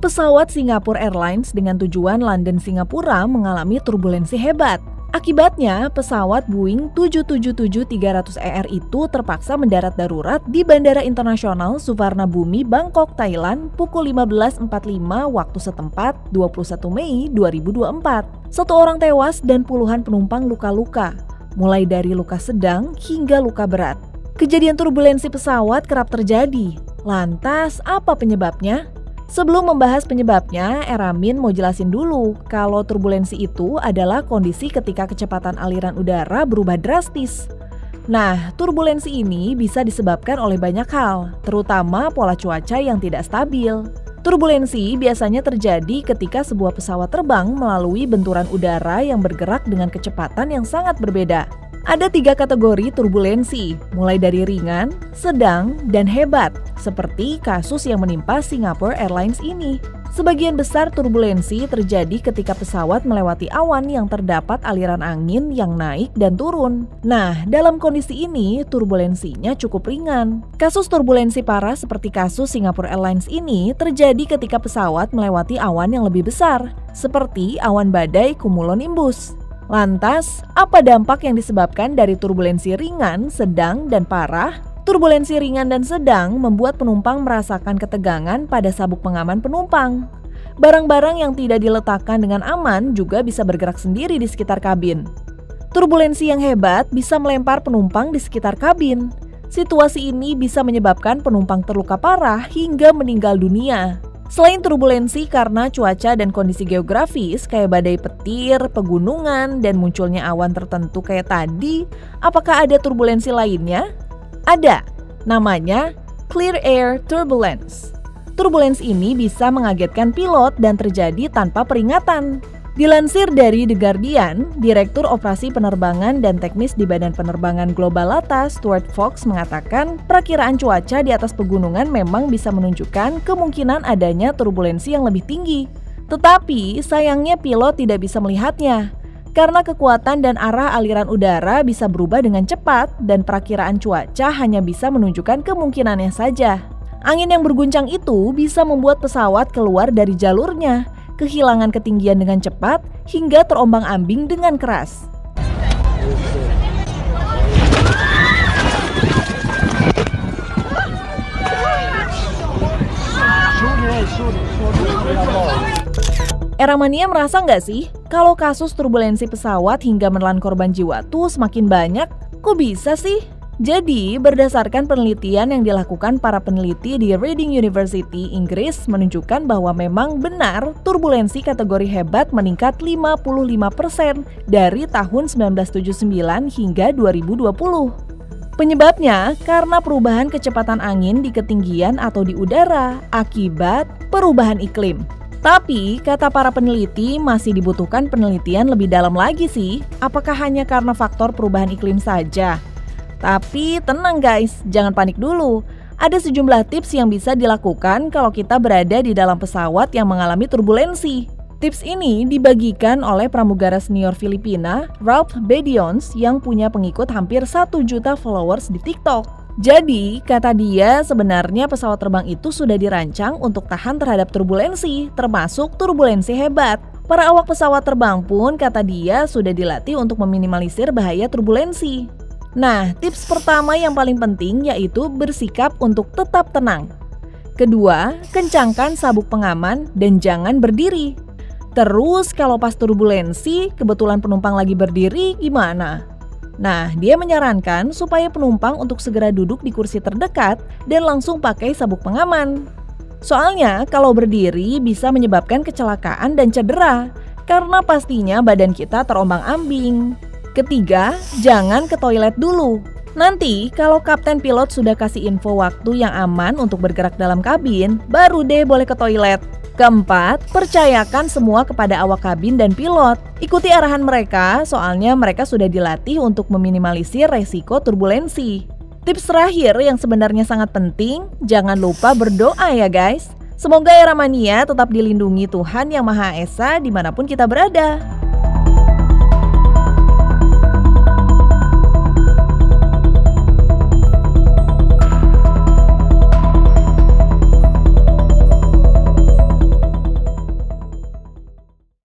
Pesawat Singapore Airlines dengan tujuan London Singapura mengalami turbulensi hebat. Akibatnya, pesawat Boeing 777-300ER itu terpaksa mendarat darurat di Bandara Internasional Suvarnabhumi, Bangkok, Thailand pukul 15.45 waktu setempat 21 Mei 2024. 1 orang tewas dan puluhan penumpang luka-luka, mulai dari luka sedang hingga luka berat. Kejadian turbulensi pesawat kerap terjadi. Lantas, apa penyebabnya? Sebelum membahas penyebabnya, Eramin mau jelasin dulu kalau turbulensi itu adalah kondisi ketika kecepatan aliran udara berubah drastis. Nah, turbulensi ini bisa disebabkan oleh banyak hal, terutama pola cuaca yang tidak stabil. Turbulensi biasanya terjadi ketika sebuah pesawat terbang melalui benturan udara yang bergerak dengan kecepatan yang sangat berbeda. Ada 3 kategori turbulensi, mulai dari ringan, sedang, dan hebat, seperti kasus yang menimpa Singapore Airlines ini. Sebagian besar turbulensi terjadi ketika pesawat melewati awan yang terdapat aliran angin yang naik dan turun. Nah, dalam kondisi ini, turbulensinya cukup ringan. Kasus turbulensi parah seperti kasus Singapore Airlines ini terjadi ketika pesawat melewati awan yang lebih besar, seperti awan badai cumulonimbus. Lantas, apa dampak yang disebabkan dari turbulensi ringan, sedang, dan parah? Turbulensi ringan dan sedang membuat penumpang merasakan ketegangan pada sabuk pengaman penumpang. Barang-barang yang tidak diletakkan dengan aman juga bisa bergerak sendiri di sekitar kabin. Turbulensi yang hebat bisa melempar penumpang di sekitar kabin. Situasi ini bisa menyebabkan penumpang terluka parah hingga meninggal dunia. Selain turbulensi karena cuaca dan kondisi geografis kayak badai petir, pegunungan, dan munculnya awan tertentu kayak tadi, apakah ada turbulensi lainnya? Ada, namanya Clear Air Turbulence. Turbulensi ini bisa mengagetkan pilot dan terjadi tanpa peringatan. Dilansir dari The Guardian, Direktur Operasi Penerbangan dan Teknis di Badan Penerbangan Global LATA, Stuart Fox, mengatakan perakiraan cuaca di atas pegunungan memang bisa menunjukkan kemungkinan adanya turbulensi yang lebih tinggi. Tetapi, sayangnya pilot tidak bisa melihatnya, karena kekuatan dan arah aliran udara bisa berubah dengan cepat dan perakiraan cuaca hanya bisa menunjukkan kemungkinannya saja. Angin yang berguncang itu bisa membuat pesawat keluar dari jalurnya, kehilangan ketinggian dengan cepat, hingga terombang-ambing dengan keras. Eramania merasa nggak sih kalau kasus turbulensi pesawat hingga menelan korban jiwa tuh semakin banyak? Kok bisa sih? Jadi, berdasarkan penelitian yang dilakukan para peneliti di Reading University, Inggris, menunjukkan bahwa memang benar turbulensi kategori hebat meningkat 55% dari tahun 1979 hingga 2020. Penyebabnya karena perubahan kecepatan angin di ketinggian atau di udara akibat perubahan iklim. Tapi, kata para peneliti, masih dibutuhkan penelitian lebih dalam lagi sih. Apakah hanya karena faktor perubahan iklim saja? Tapi tenang guys, jangan panik dulu. Ada sejumlah tips yang bisa dilakukan kalau kita berada di dalam pesawat yang mengalami turbulensi. Tips ini dibagikan oleh pramugara senior Filipina, Ralph Bedions, yang punya pengikut hampir 1 juta followers di TikTok. Jadi, kata dia, sebenarnya pesawat terbang itu sudah dirancang untuk tahan terhadap turbulensi, termasuk turbulensi hebat. Para awak pesawat terbang pun, kata dia, sudah dilatih untuk meminimalisir bahaya turbulensi. Nah, tips pertama yang paling penting yaitu bersikap untuk tetap tenang. Kedua, kencangkan sabuk pengaman dan jangan berdiri. Terus kalau pas turbulensi, kebetulan penumpang lagi berdiri, gimana? Nah, dia menyarankan supaya penumpang untuk segera duduk di kursi terdekat dan langsung pakai sabuk pengaman. Soalnya, kalau berdiri bisa menyebabkan kecelakaan dan cedera, karena pastinya badan kita terombang-ambing. Ketiga, jangan ke toilet dulu. Nanti kalau kapten pilot sudah kasih info waktu yang aman untuk bergerak dalam kabin, baru deh boleh ke toilet. Keempat, percayakan semua kepada awak kabin dan pilot. Ikuti arahan mereka, soalnya mereka sudah dilatih untuk meminimalisir resiko turbulensi. Tips terakhir yang sebenarnya sangat penting, jangan lupa berdoa ya guys. Semoga Eramania tetap dilindungi Tuhan Yang Maha Esa dimanapun kita berada.